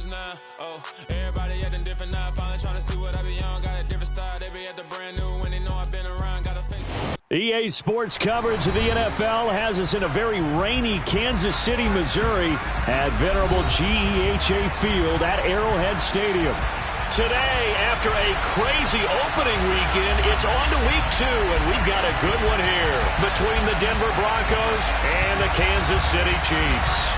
bitches now. Oh, everybody acting different now. Finally trying to see what I be on. Got a different style. They be at the brand new when they know I've been around. Got a face. EA Sports coverage of the NFL has us in a very rainy Kansas City, Missouri at venerable GEHA Field at Arrowhead Stadium. Today, after a crazy opening weekend, it's on to week 2, and we've got a good one here between the Denver Broncos and the Kansas City Chiefs.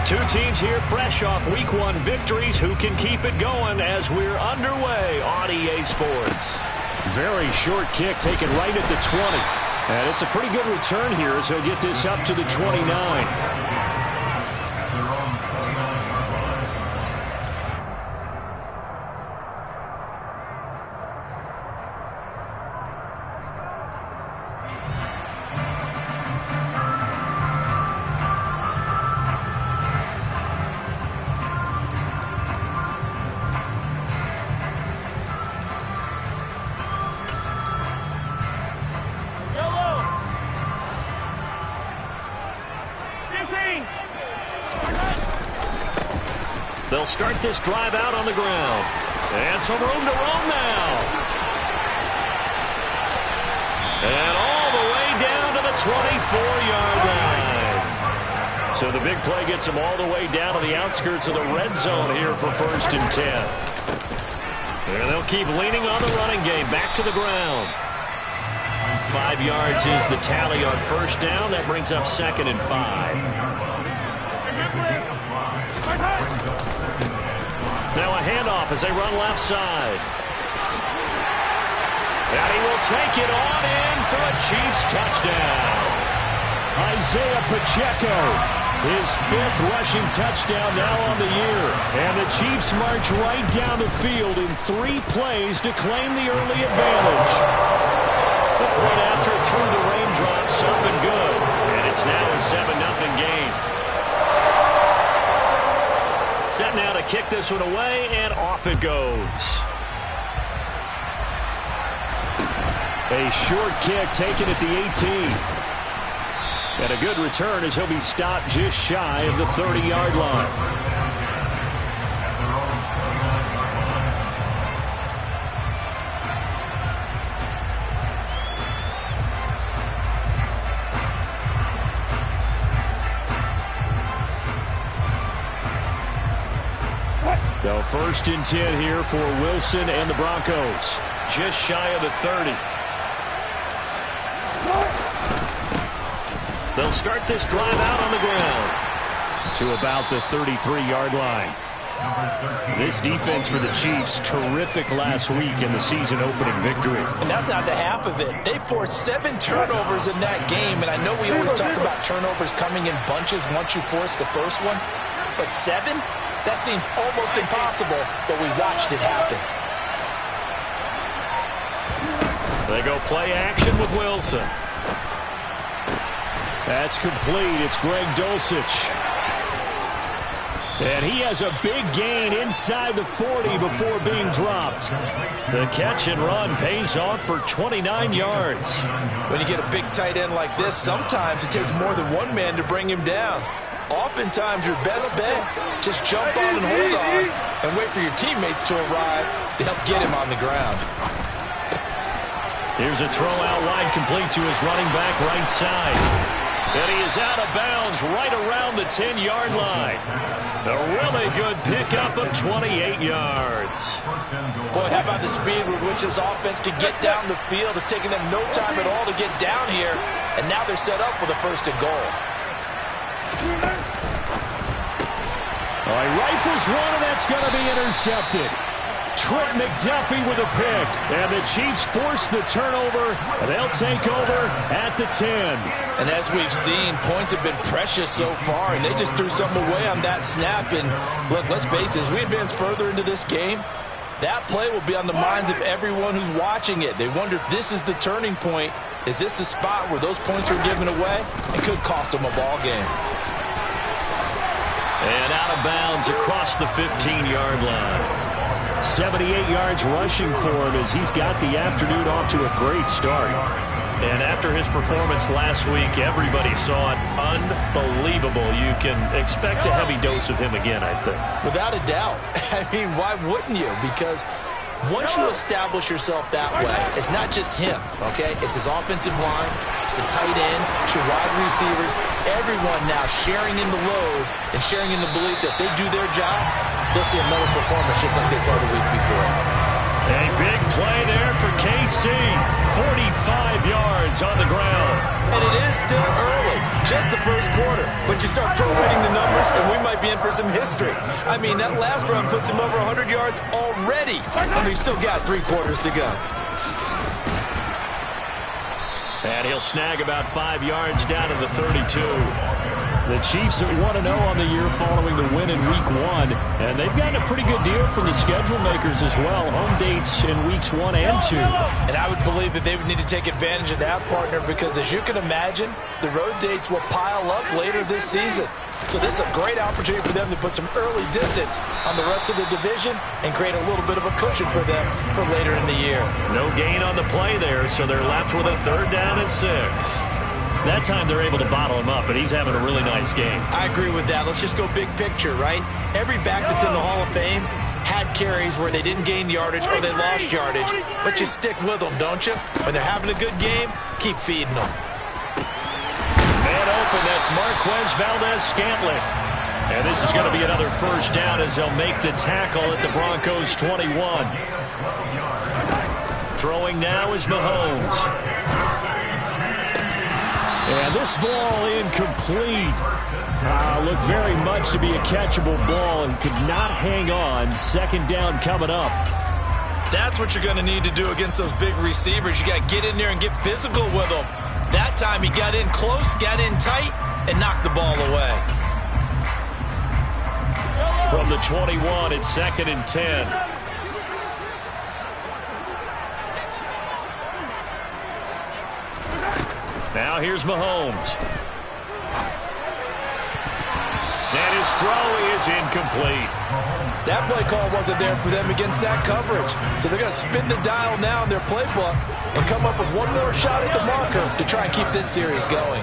Two teams here fresh off Week 1 victories. Who can keep it going as we're underway on EA Sports? Very short kick taken right at the 20. And it's a pretty good return here as he'll get this up to the 29. They'll start this drive out on the ground. And some room to roam now. And all the way down to the 24-yard line. So the big play gets them all the way down to the outskirts of the red zone here for 1st and 10. And they'll keep leaning on the running game. Back to the ground. 5 yards is the tally on 1st down. That brings up 2nd and 5. Now a handoff as they run left side. And he will take it on in for a Chiefs touchdown. Isaiah Pacheco, his 5th rushing touchdown now on the year. And the Chiefs march right down the field in 3 plays to claim the early advantage. The point after through the raindrops up and good. And it's now a 7-0 game. Set now to kick this one away, and off it goes. A short kick taken at the 18. And a good return as he'll be stopped just shy of the 30-yard line. So 1st and 10 here for Wilson and the Broncos. Just shy of the 30. They'll start this drive out on the ground to about the 33-yard line. This defense for the Chiefs, terrific last week in the season-opening victory. And that's not the half of it. They forced 7 turnovers in that game, and I know we always talk about turnovers coming in bunches once you force the first one, but 7? That seems almost impossible, but we watched it happen. They go play action with Wilson. That's complete. It's Greg Dulcich. And he has a big gain inside the 40 before being dropped. The catch and run pays off for 29 yards. When you get a big tight end like this, sometimes it takes more than one man to bring him down. Oftentimes, your best bet, just jump on and hold on and wait for your teammates to arrive to help get him on the ground. Here's a throw out wide, complete to his running back right side. And he is out of bounds right around the 10-yard line. A really good pickup of 28 yards. Boy, how about the speed with which this offense can get down the field? It's taking them no time at all to get down here, and now they're set up with a 1st and goal. All right, rifles one, and that's going to be intercepted. Trent McDuffie with a pick, and the Chiefs force the turnover. They'll take over at the 10. And as we've seen, points have been precious so far, and they just threw something away on that snap. And look, let's face it, as we advance further into this game, that play will be on the minds of everyone who's watching it. They wonder if this is the turning point. Is this the spot where those points were given away? It could cost them a ball game. And out of bounds across the 15-yard line. 78 yards rushing for him as he's got the afternoon off to a great start. And after his performance last week, everybody saw it unbelievable. You can expect a heavy dose of him again, I think. Without a doubt. I mean, why wouldn't you? Because once you establish yourself that way, it's not just him, okay? It's his offensive line, it's the tight end, it's your wide receivers, everyone now sharing in the load and sharing in the belief that they do their job, they'll see another performance just like they saw the week before. A big play there for KC. 45 yards on the ground. And it is still early, just the first quarter. But you start prorating the numbers, and we might be in for some history. I mean, that last run puts him over 100 yards already. And we've still got 3 quarters to go. And he'll snag about 5 yards down to the 32. The Chiefs are 1-0 on the year following the win in Week 1. And they've gotten a pretty good deal from the schedule makers as well. Home dates in Weeks 1 and 2. And I would believe that they would need to take advantage of that, partner, because as you can imagine, the road dates will pile up later this season. So this is a great opportunity for them to put some early distance on the rest of the division and create a little bit of a cushion for them for later in the year. No gain on the play there, so they're left with a 3rd down and 6. That time they're able to bottle him up, but he's having a really nice game. I agree with that. Let's just go big picture, right? Every back that's in the Hall of Fame had carries where they didn't gain yardage or they lost yardage, but you stick with them, don't you? When they're having a good game, keep feeding them. Man open, that's Marquez Valdez-Scantling. And this is going to be another 1st down as they'll make the tackle at the Broncos' 21. Throwing now is Mahomes. And this ball incomplete. Looked very much to be a catchable ball and could not hang on. 2nd down coming up. That's what you're going to need to do against those big receivers. You got to get in there and get physical with them. That time he got in close, got in tight, and knocked the ball away. From the 21, it's 2nd and 10. Now here's Mahomes. And his throw is incomplete. That play call wasn't there for them against that coverage. So they're going to spin the dial now in their playbook and come up with one more shot at the marker to try and keep this series going.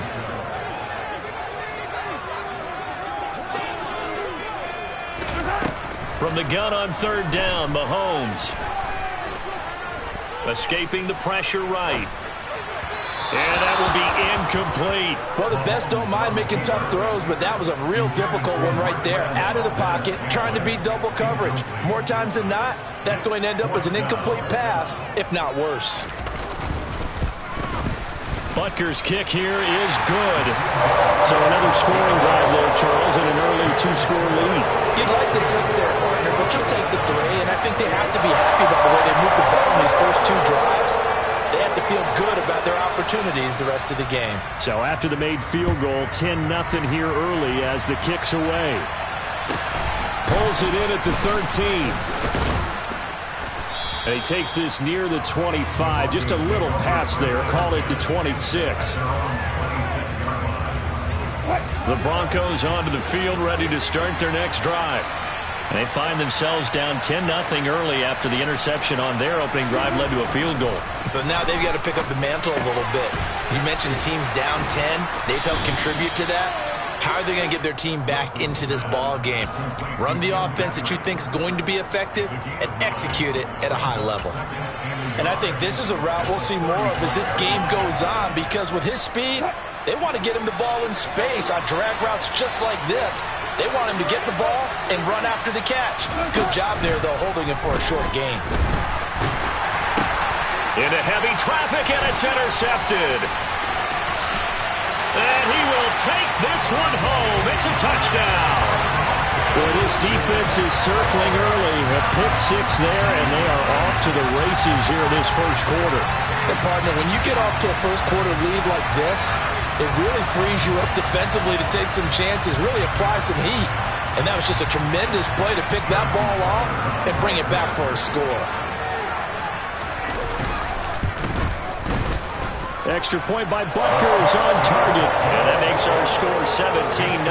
From the gun on 3rd down, Mahomes. Escaping the pressure right. And that will be incomplete. Well, the best don't mind making tough throws, but that was a real difficult one right there. Out of the pocket, trying to beat double coverage. More times than not, that's going to end up as an incomplete pass, if not worse. Butker's kick here is good. So another scoring drive there, Charles, and an early 2-score lead. You'd like the 6 there, partner, but you'll take the 3, and I think they have to be happy about the way they moved the ball in these first 2 drives. They have to feel good about their opportunities the rest of the game. So after the made field goal, 10-0 here early as the kick's away. Pulls it in at the 13. And he takes this near the 25. Just a little pass there. Called it the 26. The Broncos onto the field, ready to start their next drive. And they find themselves down 10-0 early after the interception on their opening drive led to a field goal. So now they've got to pick up the mantle a little bit. You mentioned the team's down 10. They've helped contribute to that. How are they going to get their team back into this ball game? Run the offense that you think is going to be effective and execute it at a high level. And I think this is a route we'll see more of as this game goes on, because with his speed, they want to get him the ball in space on drag routes just like this. They want him to get the ball and run after the catch. Good job there, though, holding him for a short gain. Into heavy traffic, and it's intercepted. And he will take this one home. It's a touchdown. Well, this defense is circling early. A pick 6 there, and they are off to the races here in this first quarter. And, partner, when you get off to a first quarter lead like this, it really frees you up defensively to take some chances, really apply some heat. And that was just a tremendous play to pick that ball off and bring it back for a score. Extra point by Butker is on target, and that makes our score 17-0.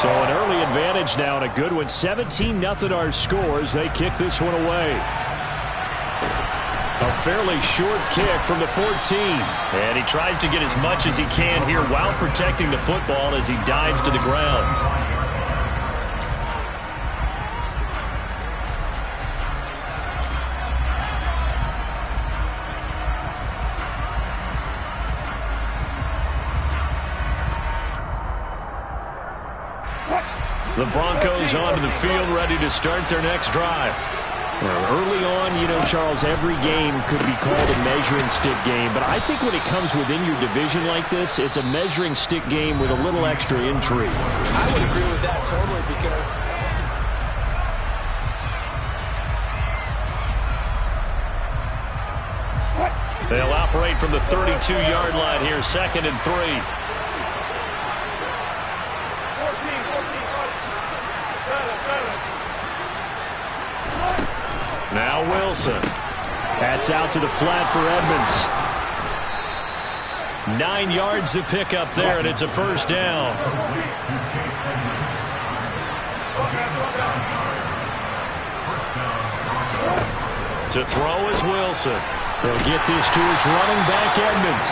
So an early advantage now and a good one. 17-0 our scores. They kick this one away. A fairly short kick from the 14. And he tries to get as much as he can here while protecting the football as he dives to the ground. The Broncos onto the field, ready to start their next drive. Well, early on, you know, Charles, every game could be called a measuring stick game. But I think when it comes within your division like this, it's a measuring stick game with a little extra intrigue. I would agree with that totally because they'll operate from the 32-yard line here, 2nd and 3. Now Wilson. That's out to the flat for Edmonds. 9 yards to pick up there, and it's a first down. To throw is Wilson. They'll get this to his running back, Edmonds.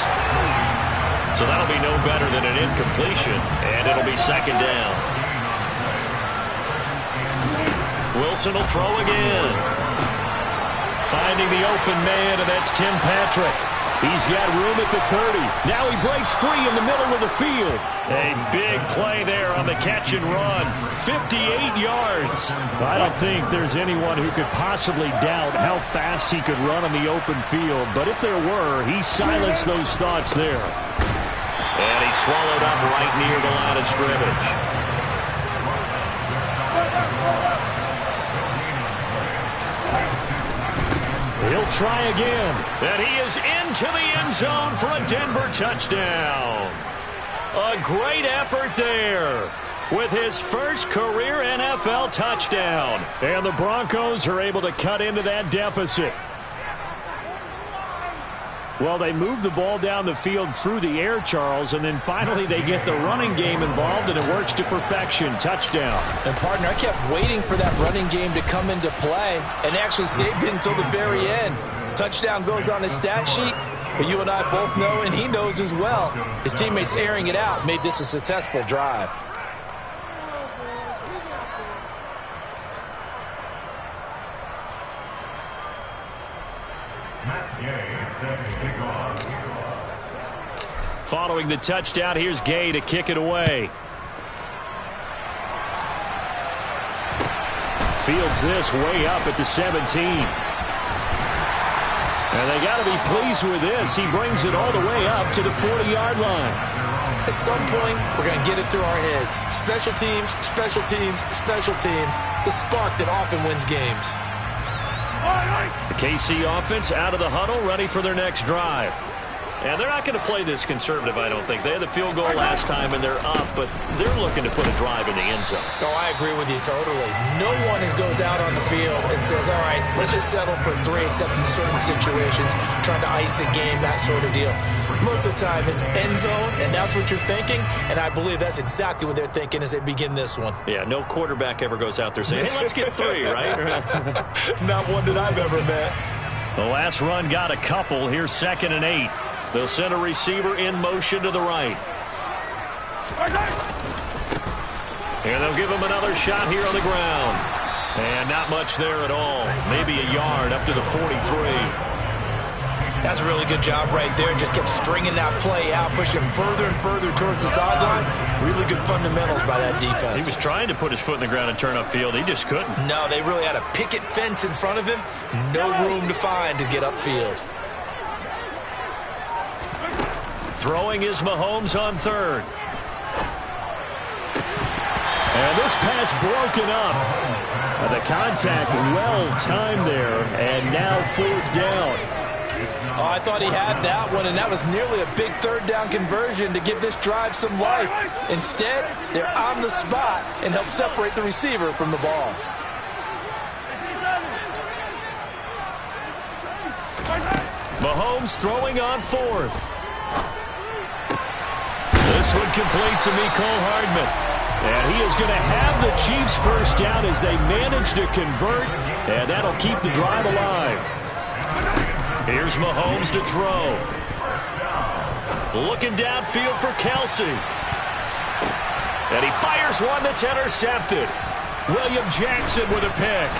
So that'll be no better than an incompletion, and it'll be 2nd down. Wilson will throw again. Finding the open man, and that's Tim Patrick. He's got room at the 30. Now he breaks free in the middle of the field. A big play there on the catch and run. 58 yards. I don't think there's anyone who could possibly doubt how fast he could run on the open field. But if there were, he silenced those thoughts there. And he swallowed up right near the line of scrimmage. He'll try again. And he is into the end zone for a Denver touchdown. A great effort there with his first career NFL touchdown. And the Broncos are able to cut into that deficit. Well, they move the ball down the field through the air, Charles, and then finally they get the running game involved, and it works to perfection. Touchdown. And, partner, I kept waiting for that running game to come into play and actually saved it until the very end. Touchdown goes on his stat sheet, but you and I both know, and he knows as well, his teammates airing it out made this a successful drive. Following the touchdown, here's Gay to kick it away. Fields this way up at the 17. And they got to be pleased with this. He brings it all the way up to the 40-yard line. At some point, we're going to get it through our heads. Special teams, special teams, special teams. The spark that often wins games. The KC offense out of the huddle, ready for their next drive. And they're not going to play this conservative, I don't think. They had the field goal last time, and they're up, but they're looking to put a drive in the end zone. Oh, I agree with you totally. No one goes out on the field and says, all right, let's just settle for 3, except in certain situations, trying to ice a game, that sort of deal. Most of the time, it's end zone, and that's what you're thinking, and I believe that's exactly what they're thinking as they begin this one. Yeah, no quarterback ever goes out there saying, hey, let's get 3, right? Not one that I've ever met. The last run got a couple. Here's 2nd and 8. They'll send a receiver in motion to the right. And they'll give him another shot here on the ground. And not much there at all. Maybe a yard up to the 43. That's a really good job right there. Just kept stringing that play out, pushing him further and further towards the sideline. Really good fundamentals by that defense. He was trying to put his foot in the ground and turn upfield. He just couldn't. No, they really had a picket fence in front of him. No room to find to get upfield. Throwing is Mahomes on 3rd. And this pass broken up. The contact well-timed there, and now 4th down. Oh, I thought he had that one, and that was nearly a big 3rd down conversion to give this drive some life. Instead, they're on the spot and help separate the receiver from the ball. Mahomes throwing on 4th. This one complete to Mecole Hardman. And he is going to have the Chiefs first down as they manage to convert, and that'll keep the drive alive. Here's Mahomes to throw. Looking downfield for Kelsey. And he fires one that's intercepted. William Jackson with a pick.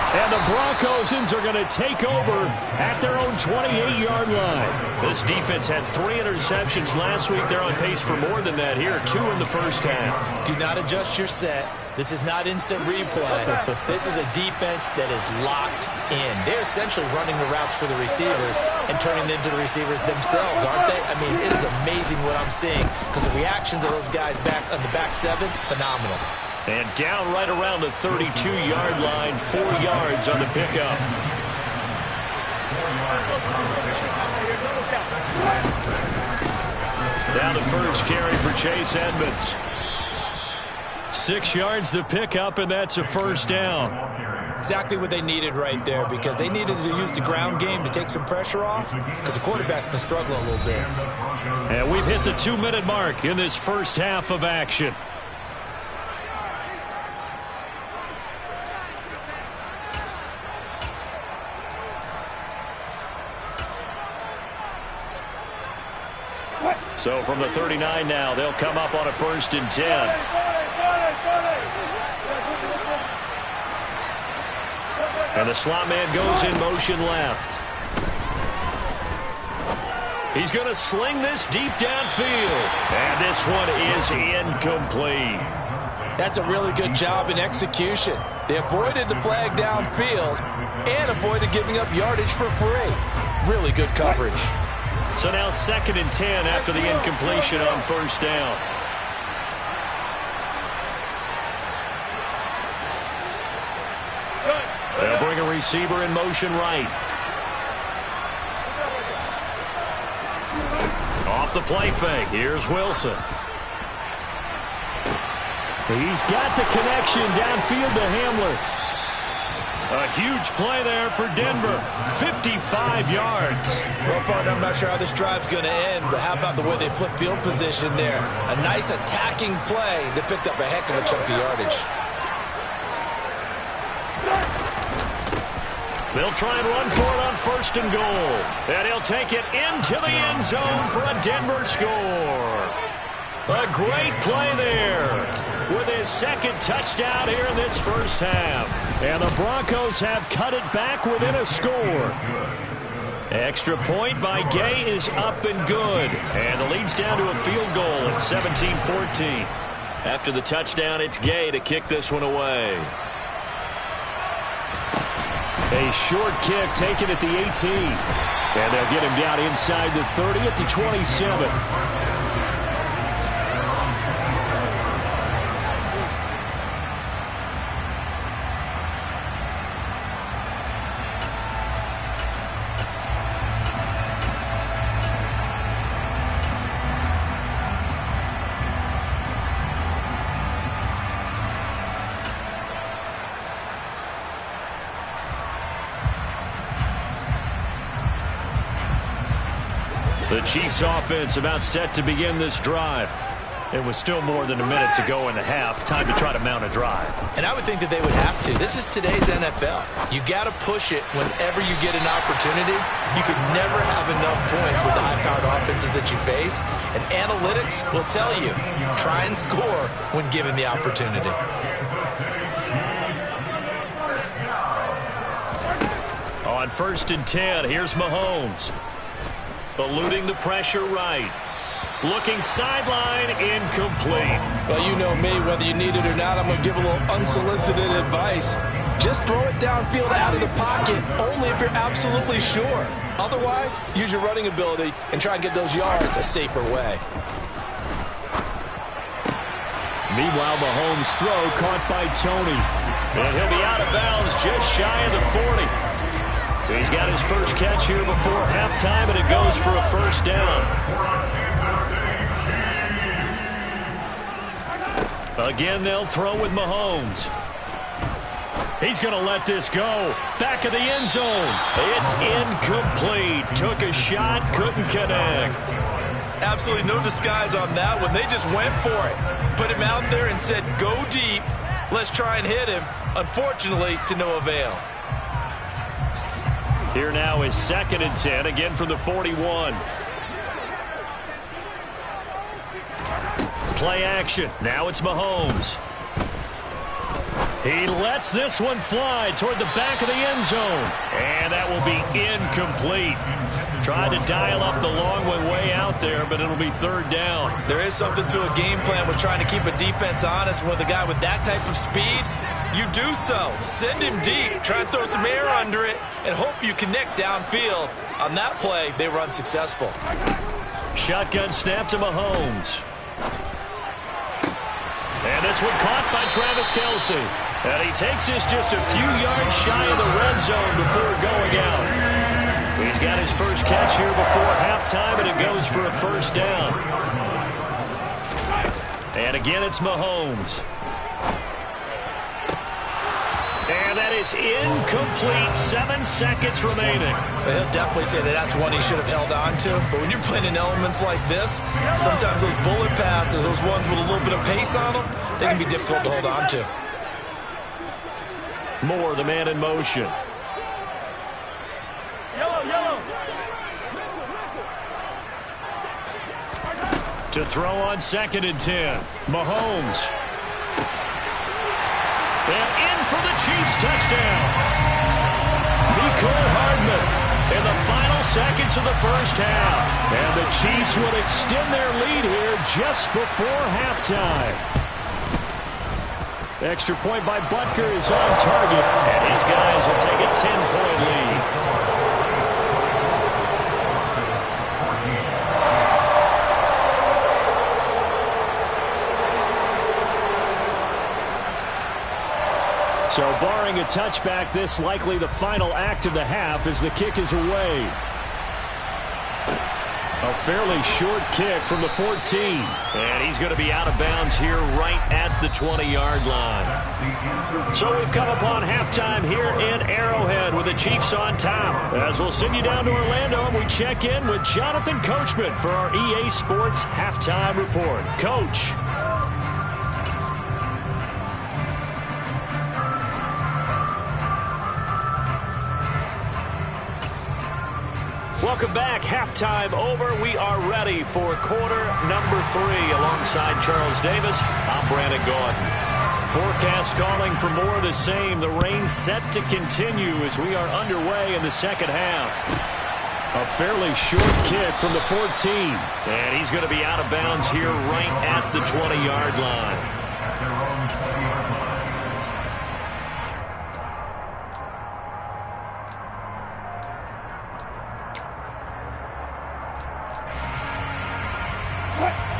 And the Broncos are going to take over at their own 28-yard line. This defense had 3 interceptions last week. They're on pace for more than that here, 2 in the first half. Do not adjust your set. This is not instant replay. This is a defense that is locked in. They're essentially running the routes for the receivers and turning it into the receivers themselves, aren't they? I mean, it is amazing what I'm seeing because the reactions of those guys back on the back 7, phenomenal. And down right around the 32-yard line, 4 yards on the pickup. Now the first carry for Chase Edmonds. 6 yards the pickup, and that's a first down. Exactly what they needed right there because they needed to use the ground game to take some pressure off because the quarterback's been struggling a little bit. And we've hit the 2-minute mark in this first half of action. So from the 39 now, they'll come up on a 1st and 10. And the slot man goes in motion left. He's going to sling this deep downfield. And this one is incomplete. That's a really good job in execution. They avoided the flag downfield and avoided giving up yardage for free. Really good coverage. So now 2nd and 10 after the incompletion on 1st down. They'll bring a receiver in motion right. Off the play fake. Here's Wilson. He's got the connection downfield to Hamler. A huge play there for Denver. 55 yards. Well, partner, I'm not sure how this drive's going to end, but how about the way they flip field position there? A nice attacking play that picked up a heck of a chunk of yardage. They'll try and run for it on 1st and goal. And he'll take it into the end zone for a Denver score. A great play there with his 2nd touchdown here in this first half. And the Broncos have cut it back within a score. Extra point by Gay is up and good. And the lead's down to a field goal at 17-14. After the touchdown, it's Gay to kick this one away. A short kick taken at the 18. And they'll get him down inside the 30 at the 27. The Chiefs offense about set to begin this drive. It was still more than a minute to go in the half. Time to try to mount a drive. And I would think that they would have to. This is today's NFL. You got to push it whenever you get an opportunity. You could never have enough points with the high-powered offenses that you face. And analytics will tell you, try and score when given the opportunity. On 1st and 10, here's Mahomes. Eluding the pressure right. Looking sideline, incomplete. Well, you know me, whether you need it or not, I'm going to give a little unsolicited advice. Just throw it downfield out of the pocket, only if you're absolutely sure. Otherwise, use your running ability and try and get those yards a safer way. Meanwhile, Mahomes' throw caught by Tony. And he'll be out of bounds just shy of the 40. He's got his first catch here before halftime, and it goes for a 1st down. Again, they'll throw with Mahomes. He's going to let this go. Back of the end zone. It's incomplete. Took a shot, couldn't connect. Absolutely no disguise on that one. They just went for it. Put him out there and said, go deep. Let's try and hit him. Unfortunately, to no avail. Here now is 2nd and 10, again from the 41. Play action. Now it's Mahomes. He lets this one fly toward the back of the end zone. And that will be incomplete. Tried to dial up the long one way out there, but it'll be 3rd down. There is something to a game plan with trying to keep a defense honest. With a guy with that type of speed, you do so. Send him deep. Try and throw some air under it and hope you connect downfield. On that play, they were unsuccessful. Shotgun snap to Mahomes. And this one caught by Travis Kelce. And he takes this just a few yards shy of the red zone before going out. He's got his first catch here before halftime, and it goes for a 1st down. And again, it's Mahomes. And that is incomplete. 7 seconds remaining. He'll definitely say that that's one he should have held on to. But when you're playing in elements like this, sometimes those bullet passes, those ones with a little bit of pace on them, they can be difficult to hold on to. Moore, the man in motion. To throw on 2nd and 10. Mahomes. And in for the Chiefs touchdown. Mecole Hardman in the final seconds of the 1st half. And the Chiefs will extend their lead here just before halftime. Extra point by Butker is on target. And his guys will take a 10-point lead. So barring a touchback, this likely the final act of the half as the kick is away. A fairly short kick from the 14. And he's going to be out of bounds here right at the 20-yard line. So we've come upon halftime here in Arrowhead with the Chiefs on top. As we'll send you down to Orlando, and we check in with Jonathan Coachman for our EA Sports Halftime Report. Coach. Welcome back. Halftime over. We are ready for quarter number 3 alongside Charles Davis. I'm Brandon Gordon. Forecast calling for more of the same. The rain set to continue as we are underway in the 2nd half. A fairly short kick from the 14. And he's going to be out of bounds here right at the 20-yard line.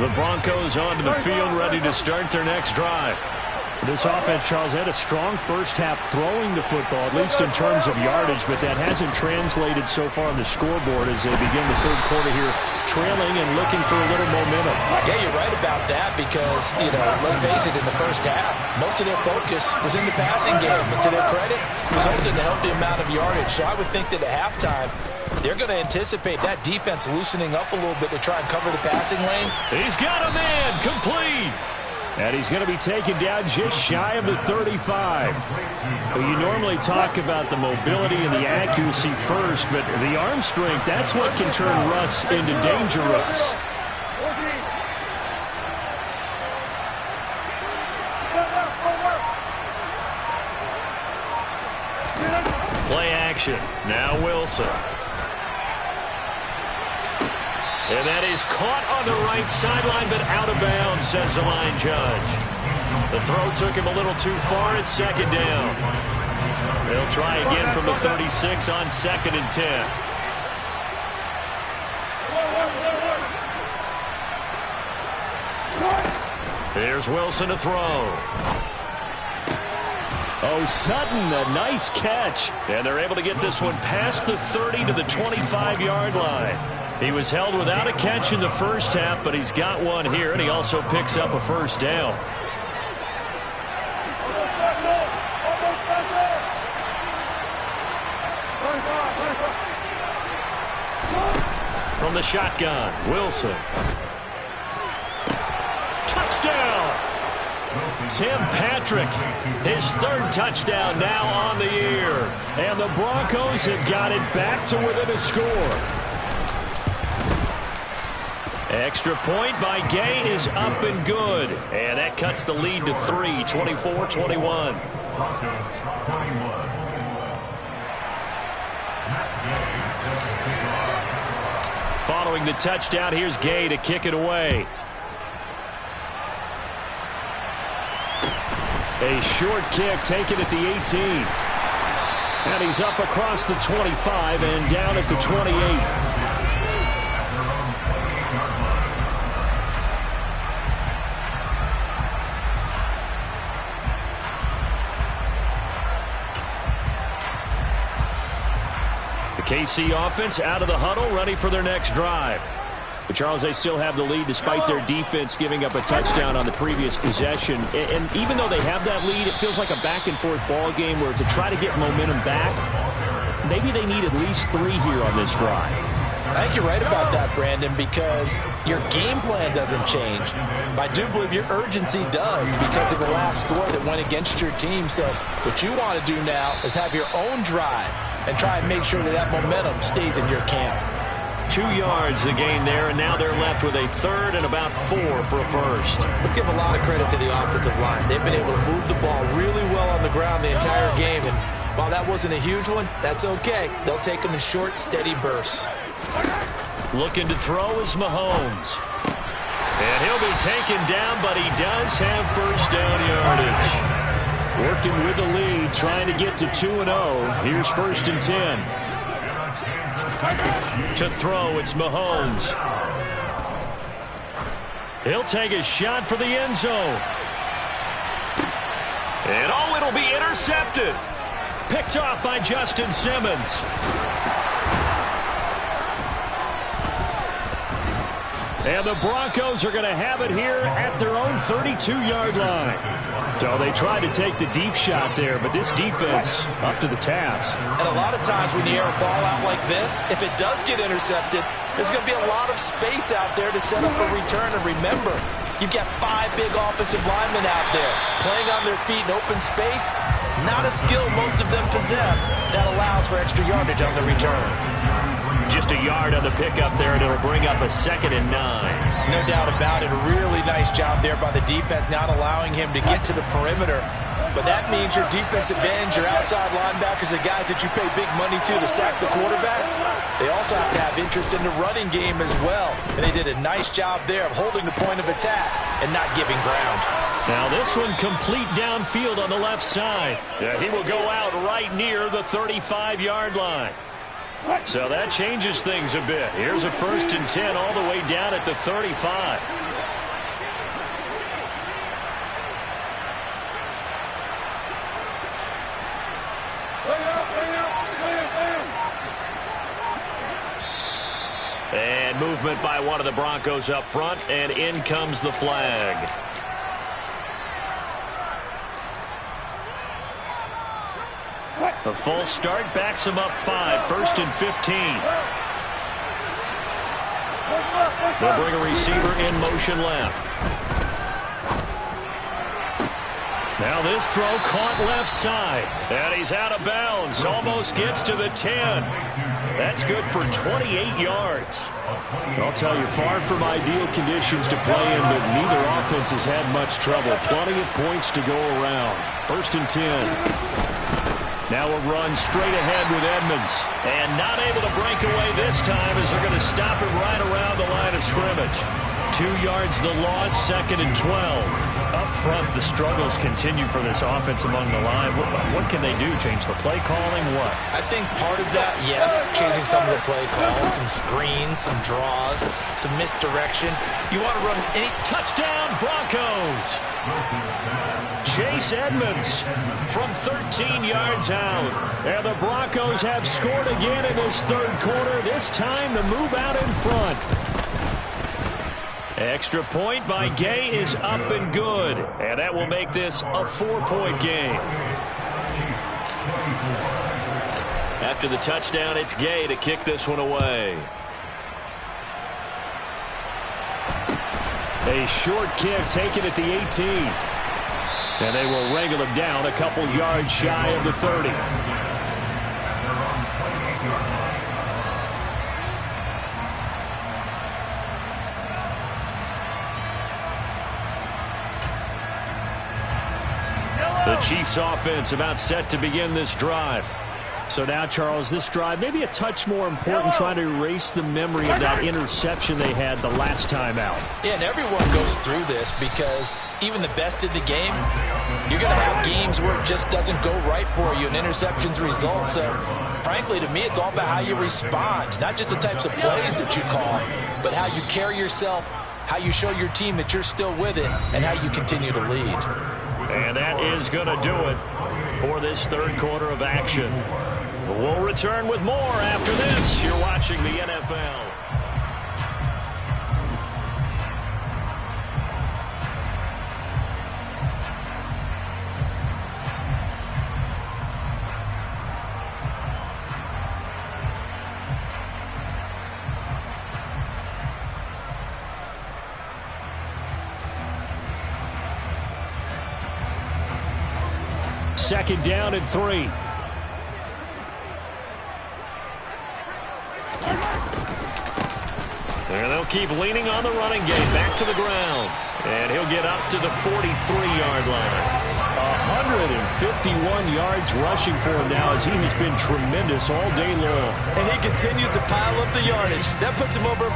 The Broncos onto the field, ready to start their next drive. This offense, Charles, had a strong 1st half throwing the football, at least in terms of yardage, but that hasn't translated so far on the scoreboard as they begin the 3rd quarter here, trailing and looking for a little momentum. Yeah, you're right about that because, let's face it, in the 1st half, most of their focus was in the passing game. And to their credit, it resulted in a healthy amount of yardage. So I would think that at halftime, they're going to anticipate that defense loosening up a little bit to try and cover the passing lane. He's got a man, complete. And he's going to be taken down just shy of the 35. Well, you normally talk about the mobility and the accuracy first, but the arm strength, that's what can turn Russ into danger Russ. Play action. Now Wilson. And that is caught on the right sideline, but out of bounds, says the line judge. The throw took him a little too far at 2nd down. They'll try again from the 36 on 2nd and 10. There's Wilson to throw. Oh, Sutton, a nice catch. And they're able to get this one past the 30 to the 25-yard line. He was held without a catch in the 1st half, but he's got one here, and he also picks up a 1st down. From From the shotgun, Wilson. Touchdown! Tim Patrick, his third touchdown now on the year. And the Broncos have got it back to within a score. Extra point by Gay is up and good. And that cuts the lead to 3, 24-21. Following the touchdown, here's Gay to kick it away. A short kick taken at the 18. And he's up across the 25 and down at the 28. KC offense out of the huddle, ready for their next drive. But Charles, they still have the lead despite their defense giving up a touchdown on the previous possession. And even though they have that lead, it feels like a back-and-forth ball game where to try to get momentum back, maybe they need at least 3 here on this drive. I think you're right about that, Brandon, because your game plan doesn't change. But I do believe your urgency does because of the last score that went against your team. So what you want to do now is have your own drive and try and make sure that that momentum stays in your camp. 2 yards the gain there, and now they're left with a third and about 4 for a first. Let's give a lot of credit to the offensive line. They've been able to move the ball really well on the ground the entire game, and while that wasn't a huge one, that's okay. They'll take them in short, steady bursts. Looking to throw is Mahomes. And he'll be taken down, but he does have first down yardage. Working with the lead, trying to get to 2-0. Here's 1st and 10. To throw, it's Mahomes. He'll take a shot for the end zone. And oh, it'll be intercepted. Picked off by Justin Simmons. And the Broncos are going to have it here at their own 32-yard line. So they tried to take the deep shot there, but this defense up to the task. And a lot of times when you air a ball out like this, if it does get intercepted, there's going to be a lot of space out there to set up a return. And remember, you've got 5 big offensive linemen out there playing on their feet in open space. Not a skill most of them possess that allows for extra yardage on the return. Just a yard on the pickup there, and it'll bring up a 2nd and 9. No doubt about it. A really nice job there by the defense, not allowing him to get to the perimeter. But that means your defensive ends, your outside linebackers, the guys that you pay big money to sack the quarterback, they also have to have interest in the running game as well. And they did a nice job there of holding the point of attack and not giving ground. Now this one complete downfield on the left side. Yeah, he will go out right near the 35-yard line. So that changes things a bit. Here's a 1st and 10 all the way down at the 35. And movement by one of the Broncos up front, and in comes the flag. A false start backs him up 5, 1st and 15. They'll bring a receiver in motion left. Now this throw caught left side. And he's out of bounds. Almost gets to the 10. That's good for 28 yards. I'll tell you, far from ideal conditions to play in, but neither offense has had much trouble. Plenty of points to go around. 1st and 10. Now a run straight ahead with Edmonds. And not able to break away this time as they're going to stop him right around the line of scrimmage. 2 yards the loss, 2nd and 12. Up front, the struggles continue for this offense among the line. What can they do? Change the play calling? What? I think part of that, yes, changing some of the play calls, some screens, some draws, some misdirection. You want to run any... Touchdown, Broncos! Chase Edmonds from 13 yards out. And the Broncos have scored again in this 3rd quarter. This time the move out in front. Extra point by Gay is up and good. And that will make this a 4-point game. After the touchdown, it's Gay to kick this one away. A short kick taken at the 18. And they will wrangle him down a couple yards shy of the 30. The Chiefs offense about set to begin this drive. So now, Charles, this drive maybe a touch more important, trying to erase the memory of that interception they had the last time out. Yeah, and everyone goes through this because even the best in the game, you're going to have games where it just doesn't go right for you and interceptions result. So, frankly, to me, it's all about how you respond, not just the types of plays that you call, but how you carry yourself, how you show your team that you're still with it, and how you continue to lead. And that is going to do it for this third quarter of action. We'll return with more after this. You're watching the NFL. Second down and 3. And they'll keep leaning on the running game. Back to the ground. And he'll get up to the 43-yard line. 151 yards rushing for him now, as he has been tremendous all day long. And he continues to pile up the yardage. That puts him over $150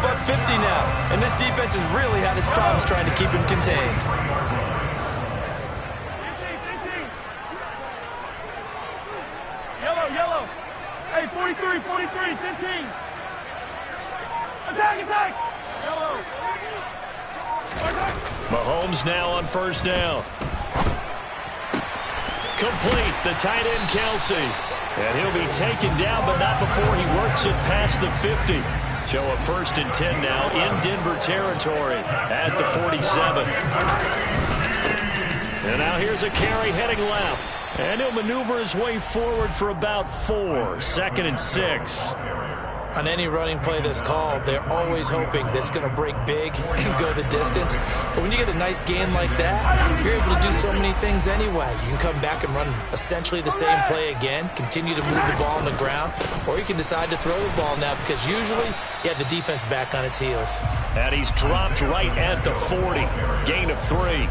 now. And this defense has really had its problems trying to keep him contained. Yellow. Hey, 43, 15. Attack! Yellow. Mahomes now on first down. Complete, the tight end Kelsey. And he'll be taken down, but not before he works it past the 50. So a 1st and 10 now in Denver territory at the 47. And now here's a carry heading left. And he'll maneuver his way forward for about 4. 2nd and 6. On any running play that's called, they're always hoping that it's going to break big and go the distance. But when you get a nice gain like that, you're able to do so many things anyway. You can come back and run essentially the same play again, continue to move the ball on the ground, or you can decide to throw the ball now because usually you have the defense back on its heels. And he's dropped right at the 40. Gain of 3.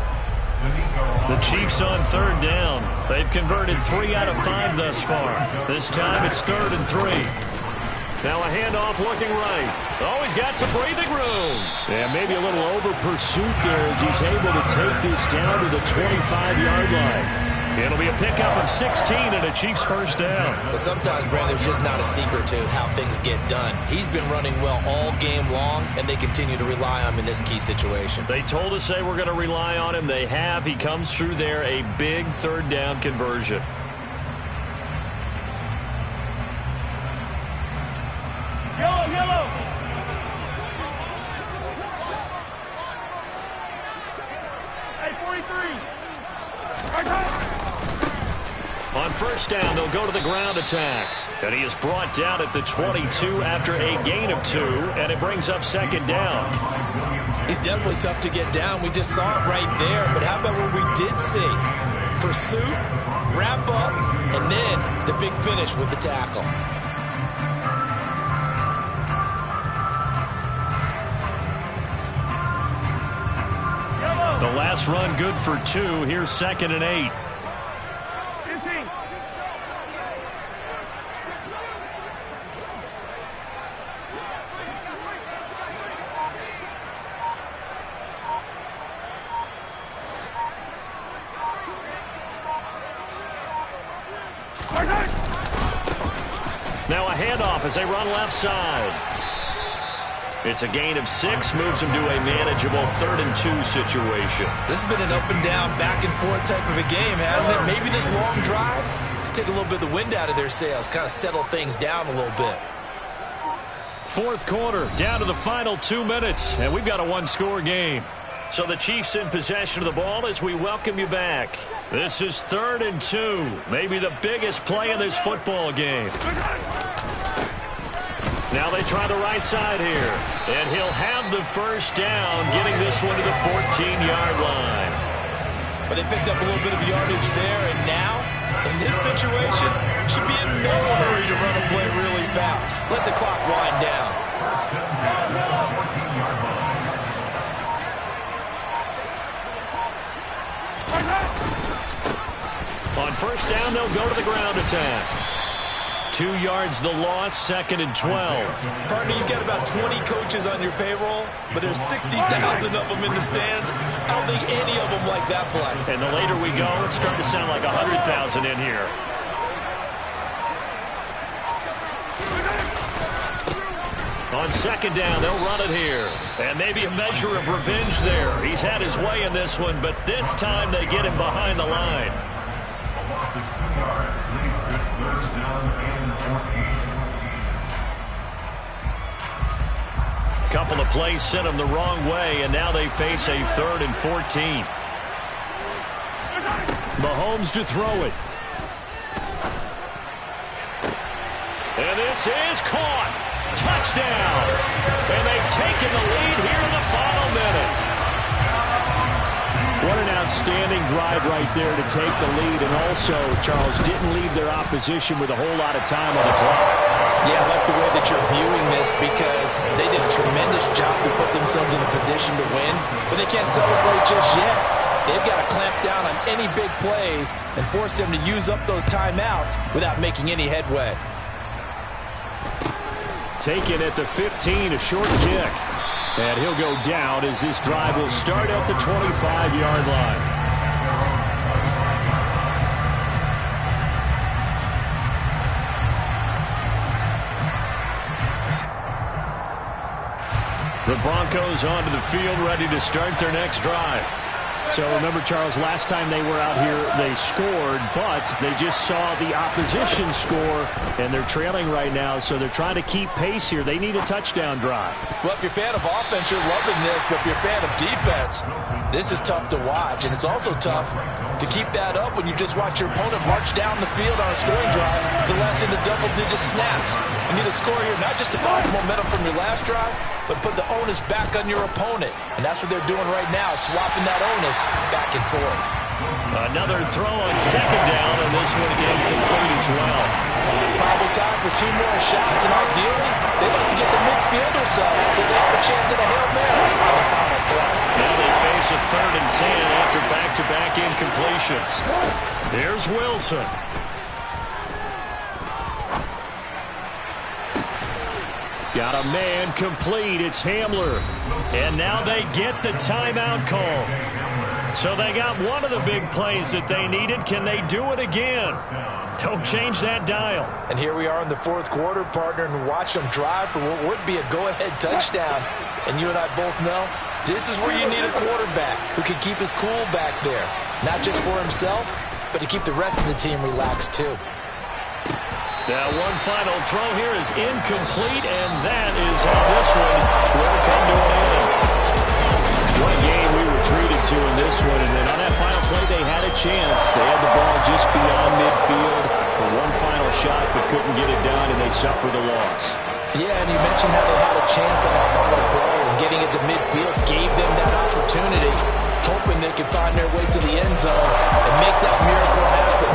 The Chiefs on 3rd down. They've converted 3 out of 5 thus far. This time it's 3rd and 3. Now a handoff looking right. Oh, he's got some breathing room. And maybe a little over pursuit there as he's able to take this down to the 25-yard line. It'll be a pickup of 16 and a Chiefs first down. But sometimes, Brandon, there's just not a secret to how things get done. He's been running well all game long, and they continue to rely on him in this key situation. They told us they were going to rely on him. They have. He comes through there, a big 3rd down conversion. Yellow. Hey, 43. On first down, they'll go to the ground attack. And he is brought down at the 22 after a gain of 2, and it brings up 2nd down. He's definitely tough to get down. We just saw it right there. But how about what we did see? Pursuit, wrap up, and then the big finish with the tackle. The last run good for 2. Here's 2nd and 8. 15. Now a handoff as they run left side. It's a gain of 6, moves him to a manageable 3rd and 2 situation. This has been an up and down, back and forth type of a game, hasn't it? Maybe this long drive could take a little bit of the wind out of their sails, kind of settle things down a little bit. 4th quarter, down to the final 2 minutes, and we've got a 1-score game. So the Chiefs in possession of the ball as we welcome you back. This is 3rd and 2, maybe the biggest play in this football game. Now they try the right side here. And he'll have the first down, getting this one to the 14-yard line. But they picked up a little bit of yardage there, and now, in this situation, should be in no hurry to run a play really fast. Let the clock wind down. On first down, they'll go to the ground attack. 2 yards the loss, 2nd and 12. Partner, you've got about 20 coaches on your payroll, but there's 60,000 of them in the stands. I don't think any of them like that play. And the later we go, it's starting to sound like 100,000 in here. On second down, they'll run it here. And maybe a measure of revenge there. He's had his way in this one, but this time they get him behind the line. Couple of plays sent them the wrong way, and now they face a 3rd and 14. Mahomes to throw it. And this is caught. Touchdown. And they've taken the lead here in the final minute. What an outstanding drive right there to take the lead, and also, Charles, didn't leave their opposition with a whole lot of time on the clock. Yeah, I like the way that you're viewing this because they did a tremendous job to put themselves in a position to win, but they can't celebrate just yet. They've got to clamp down on any big plays and force them to use up those timeouts without making any headway. Taken at the 15, a short kick. And he'll go down as this drive will start at the 25-yard line. The Broncos onto the field, ready to start their next drive. So remember, Charles, last time they were out here, they scored, but they just saw the opposition score, and they're trailing right now, so they're trying to keep pace here. They need a touchdown drive. Well, if you're a fan of offense, you're loving this, but if you're a fan of defense, this is tough to watch, and it's also tough to keep that up when you just watch your opponent march down the field on a scoring drive the last into double-digit snaps. You need a score here, not just to follow momentum from your last drive, but put the onus back on your opponent, and that's what they're doing right now, swapping that onus back and forth. Another throw on second down, and this one incomplete as well. Probably time for 2 more shots, and ideally, they'd like to get the midfield or so they have a chance at a Hail Mary on the final play. Now they face a 3rd and 10 after back-to-back incompletions. Here's Wilson. Got a man complete. It's Hamler. And now they get the timeout call. So they got one of the big plays that they needed. Can they do it again? Don't change that dial. And here we are in the 4th quarter, partner, and watch them drive for what would be a go-ahead touchdown. And you and I both know this is where you need a quarterback who can keep his cool back there. Not just for himself, but to keep the rest of the team relaxed too. Now one final throw here is incomplete, and that is how this one will come to an end. What a game we were treated to in this one, and then on that final play they had a chance. They had the ball just beyond midfield for one final shot, but couldn't get it done, and they suffered a loss. Yeah, and you mentioned how they had a chance on that final play, and getting it to midfield gave them that opportunity, hoping they could find their way to the end zone and make that miracle happen.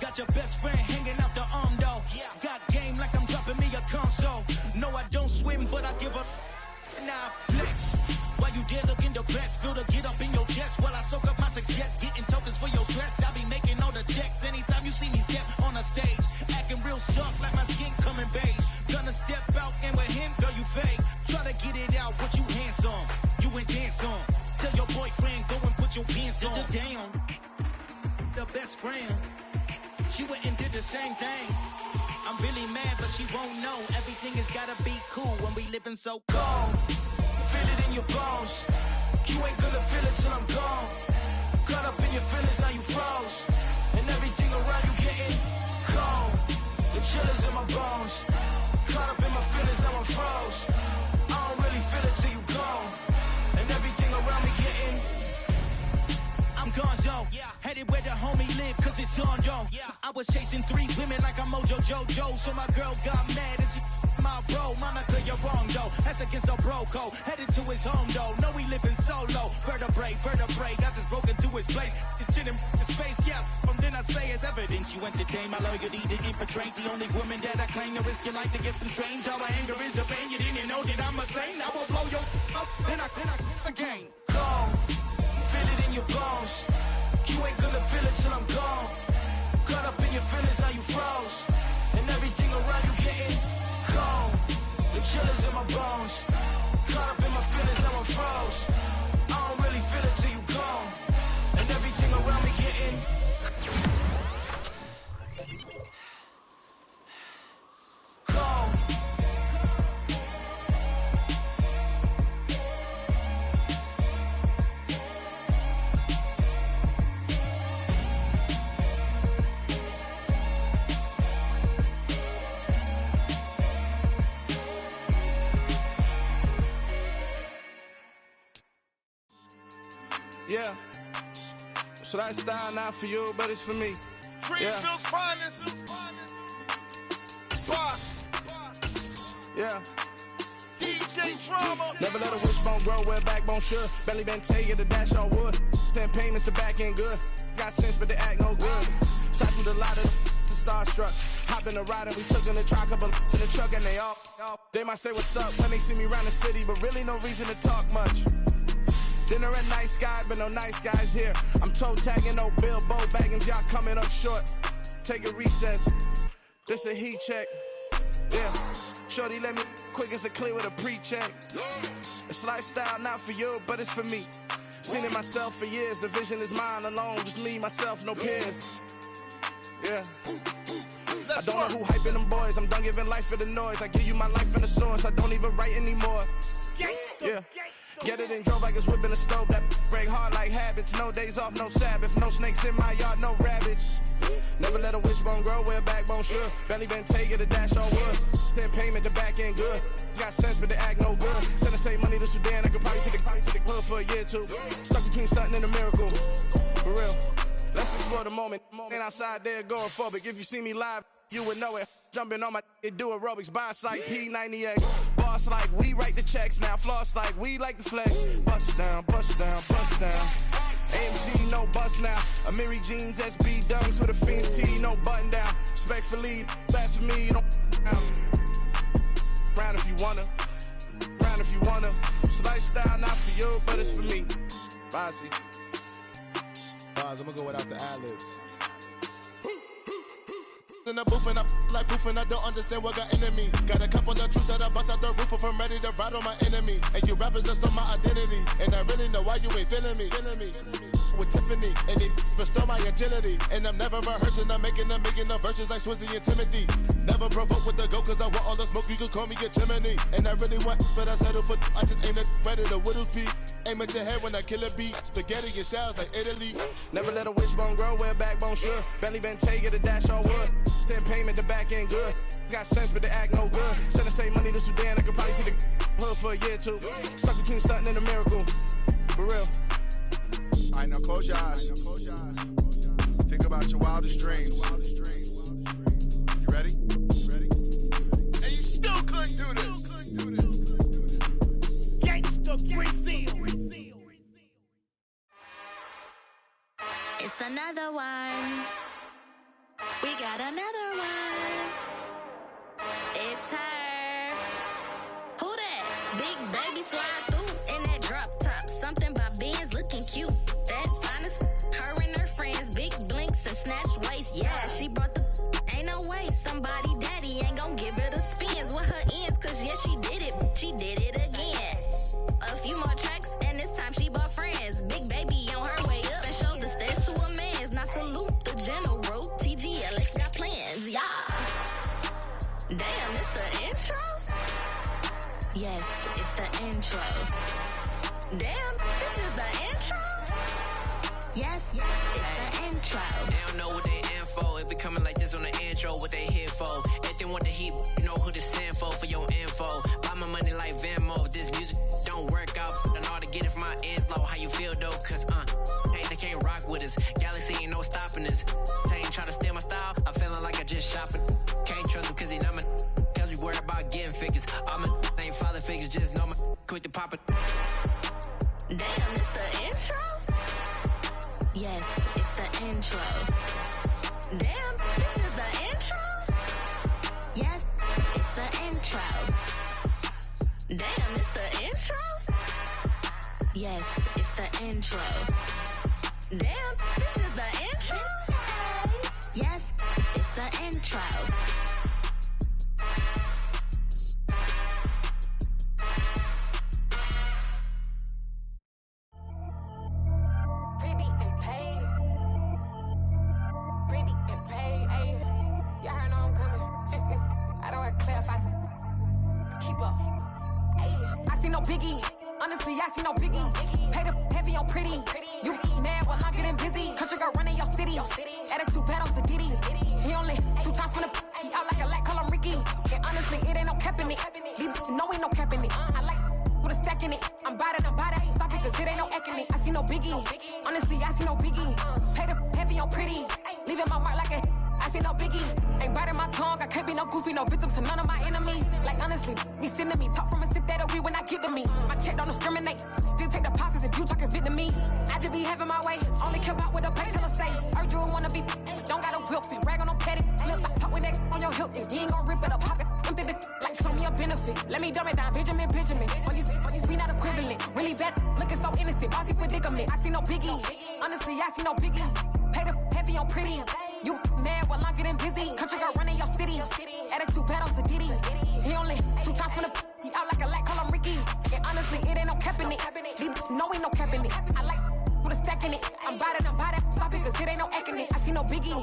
Got your best friend hanging out the arm though. Got game like I'm dropping me a console. No, I don't swim, but I give up. Now flex. While you there looking the best, feel to get up in your chest while I soak up my success, getting tokens for your stress. I be making all the checks anytime you see me step on a stage, acting real soft like my skin coming beige. Gonna step out and with him, girl, you fake. Try to get it out, what you handsome, you ain't dance on. Tell your boyfriend go and put your pants on. Down, the best friend. She went and did the same thing. I'm really mad, but she won't know. Everything has gotta be cool when we living so cold. Feel it in your bones. You ain't gonna feel it till I'm gone. Caught up in your feelings, now you froze. And everything around you getting cold. The chillers in my bones. Caught up in my feelings, now I'm froze. I don't really feel it till you gone. And everything around me getting I'm gonzo, headed where the homie live, cause it's on, yo. I was chasing 3 women like I'm Mojo Jojo, so my girl got mad and she my bro. Monica, you're wrong, though. That's against a bro code. Headed to his home, though. No, we living solo. Vertebrae, got this broken to his place. It's chin in the space, yeah. From then I say it's evidence you entertain my loyalty to infiltrate. The only woman that I claim to risk your life to get some strange. All my anger is a pain. You didn't know that I'm a saint. I will blow your up, then I again. Gone. Feel it in your bones. You ain't gonna feel it till I'm gone. Caught up in your feelings, now you froze. And everything around you getting cold. The chillers in my bones. Caught up in my feelings, now I'm froze. I don't really feel it till you gone. And everything around me getting cold. Yeah, so that style not for you, but it's for me. Greenfield's finest. Boss. Yeah. DJ Drama. Never let a wishbone grow where backbone should. Belly been taking the dash all wood. 10 payments, the back end good. Got sense, but they act no good. Cycled a lot of the starstruck. Hop in the ride and we took in the truck, couple in the truck and they all. They might say what's up when they see me around the city, but really no reason to talk much. Dinner at nice guy, but no nice guys here. I'm toe tagging, no Bilbo baggins, y'all coming up short. Take a recess. This a heat check. Yeah. Shorty let me quick as a clear with a pre-check. It's lifestyle not for you, but it's for me. Seen it myself for years. The vision is mine alone, just me, myself, no peers. Yeah. I don't know who hyping them boys. I'm done giving life for the noise. I give you my life in the source. I don't even write anymore. Yeah. Get it and drove like it's whipping the stove. That break hard like habits. No days off, no Sabbath. No snakes in my yard, no rabbits. Never let a wishbone grow where a backbone should. Belly been taking the dash on wood. 10 payment, the back end good. Got sense, but they act no good. Send the same money to Sudan. I could probably take the hood for a year or two. Stuck between stunting and a miracle. For real. Let's explore the moment. Ain't outside there going phobic. If you see me live, you would know it. Jumping on my do aerobics, boss like P90X. Boss like we write the checks now. Floss like we like the flex. Bust down, bust down, bust down. AMG, no bust now. Amiri jeans, SB dunks with a Fiends T, no button down. Respectfully, best for me, don't down. Round if you wanna, round if you wanna. It's lifestyle not for you, but it's for me. Bossy. I'm gonna go without the ad-libs. In the booth and I like proof and I don't understand what got into me. Got a couple of truths that I bust out the roof if I'm ready to ride on my enemy. And you rappers just on my identity. And I really know why you ain't feeling me. With Tiffany and they restore my agility. And I'm never rehearsing, I'm making them verses like Swizzy and Timothy. Never provoke with the go cause I want all the smoke, you can call me a chimney. And I really want, but I settle for I just aim it ready to Whittles Peak. Aim at your head when I kill a beat. Spaghetti and shells like Italy. Never let a wishbone grow where a backbone should. Belly been taking the dash on wood. 10 payment, the back end good. Got sense, but they act no good. Send the same money to Sudan. I could probably take the hood for a year or two. Stuck between stunting and a miracle. For real. All right, now close your eyes. Think about your wildest dreams. You ready? And you still couldn't do this. Gangsta Brazil. It's another one. We got another one. It's her. Who that? Big baby slide through in that drop top. Something by Benz looking cute. That's honest. Her and her friends, big blinks and snatch waist. Yeah, she brought the. Ain't no way somebody daddy ain't gon' give her the spins with her ends. Cause yeah, she did it. She did it again. A few more tracks and this time she bought friends. Big baby on her way up and showed the stairs to a man's. Now salute the general. TGLX got plans, yeah. Damn, it's the intro? Yes, it's the intro. Damn, this is the intro? Yes, it's the intro. They don't know what they in for. If we coming like this on the intro, what they here for? If they want the heat, you know who to send for your info. Buy my money like Venmo. If this music don't work out, I know how to get it from my ends low. How you feel though? Cause hey, they can't rock with us. Galaxy ain't no stopping us. They ain't trying to steal my style. I'm feeling like I just shopping. Can't trust them cause they not my. Cause we worried about getting figures. All my ain't father figures. Just know my quick to pop it. Damn, it's the intro? Yes, it's the intro. Damn, this is the intro? Yes, it's the intro. Damn, it's the intro? Yes, it's the intro. Damn, this is the intro? Yes, it's the intro. Biggie, honestly, I see no biggie. Pay the heavy on pretty. You mad while I'm getting busy. Country girl running your city. Attitude bad on the Diddy. He only 2 times from the he out like a lack, call him Ricky. And honestly, it ain't no cap in it. These know ain't no cap in it. I like with a stack in it. I'm bad. Stop it, cause it ain't no eck in it. I see no biggie. Honestly, I see no biggie. Pay the heavy on pretty. Leaving my mark like a I see no biggie. Ain't biting my tongue. I can't be no goofy, no victim to none of my enemies. Like honestly, be sending me talk from a sip that we when I get to me. My check don't discriminate. Still take deposits if you talking Vietnamese. I just be having my way. Only care about what the pay teller say. Urge you wanna be. Don't gotta whip it. Rag on petty. Let's stop talk with that on your hip. If you ain't gon' rip it up, pop it. Empty the like show me a benefit. Let me dumb it down. Benjamin. We not equivalent. Really bad. Looking so innocent. Bossy predicament. I see no biggie. Honestly, I see no biggie. Pay the heavy on pretty. You mad while I'm getting busy. Country girl running your city. Attitude bad on the Diddy. He only 2 times from the he out like a lack, call him Ricky. And honestly, it ain't no cap in it. These know ain't no cap in it. I like with a stack in it. I'm bad. Stop it, cause it ain't no eck in it. I see no biggie.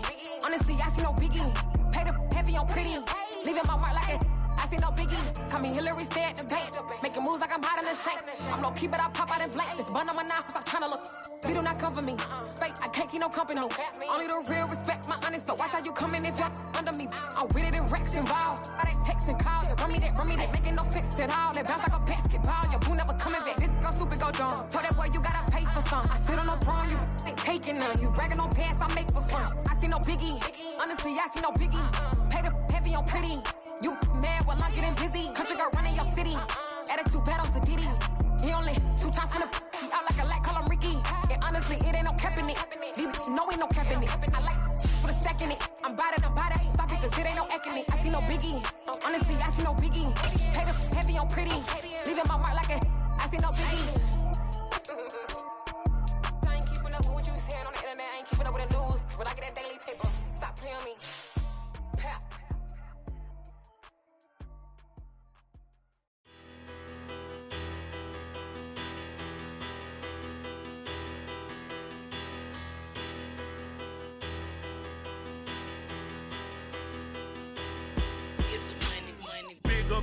Honestly, I see no biggie. Pay the heavy on pretty. Leaving my mark like a I see no biggie. Call me Hillary, stay at the bank. Making moves like I'm hot in the shank. I'm low key, but I pop out in blank. This bun on my knife, stop trying to look. They do not cover me. Fake, I can't keep no company. Only the real respect my honest. So watch how you coming if you're under me. I'm with it in Rex involved. I they text and calls. Run me that. Making no sense at all. They bounce like a basketball. Your boo never coming back. This go stupid, go dumb. Told that boy you gotta pay for some. I sit on no throne, you ain't taking none. You bragging on pants, I make for fun. I see no biggie. Honestly, I see no biggie. Pay the heavy on pretty. You mad while I'm getting busy. Country girl running your city. Attitude bad on the Diddy. He only 2 times from the he out like a lack, call him Ricky. And honestly, it ain't no cap in it. These know ain't no cap in it. I like with a stack in it. I'm bad. Stop it, cause it ain't no eck in it. I see no biggie. Honestly, I see no biggie. Pay the heavy on pretty. Leaving my mark like a I see no biggie. I ain't keeping up with what you saying on the internet. I ain't keeping up with the news. But I get that daily paper. Stop playing me. Pap.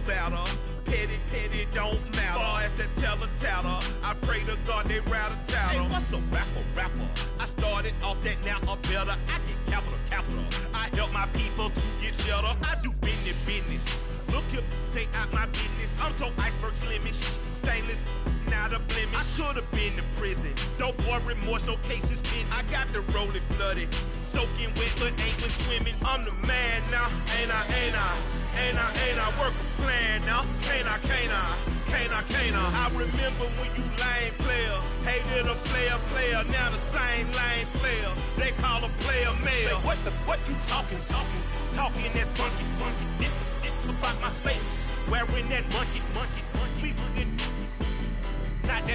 Battle. Petty don't matter. Far as the teller, I pray to God they rattle tattle. Hey, what's a rapper? I started off that, now I'm better. I get capital. I help my people to get cheddar. I do business. Look here, stay out my business. I'm so iceberg slimish, stainless, not a blemish. I should've been in prison. Don't boy remorse, no cases been. I got the rolling flooded, soaking wet, but ain't been swimming. I'm the man now, ain't I work a plan now, can't I? I remember when you lame player, hated a player, now the same lame player, they call a player male. Say, what you talking that funky, get about my face, wearing that monkey, not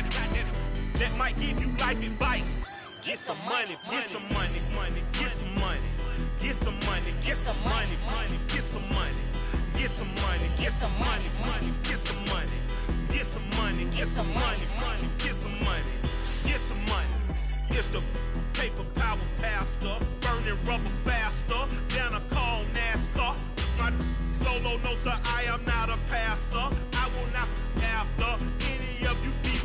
that might give you life advice. Get some money, get some money, get some money, get some money, get some money, get some money. Get some money, get some money, get some money, get some money, get some money, get some money, get some money. It's the paper power pastor, burning rubber faster than a call NASCAR. My solo, no sir, I am not a passer. I will not after any of you feet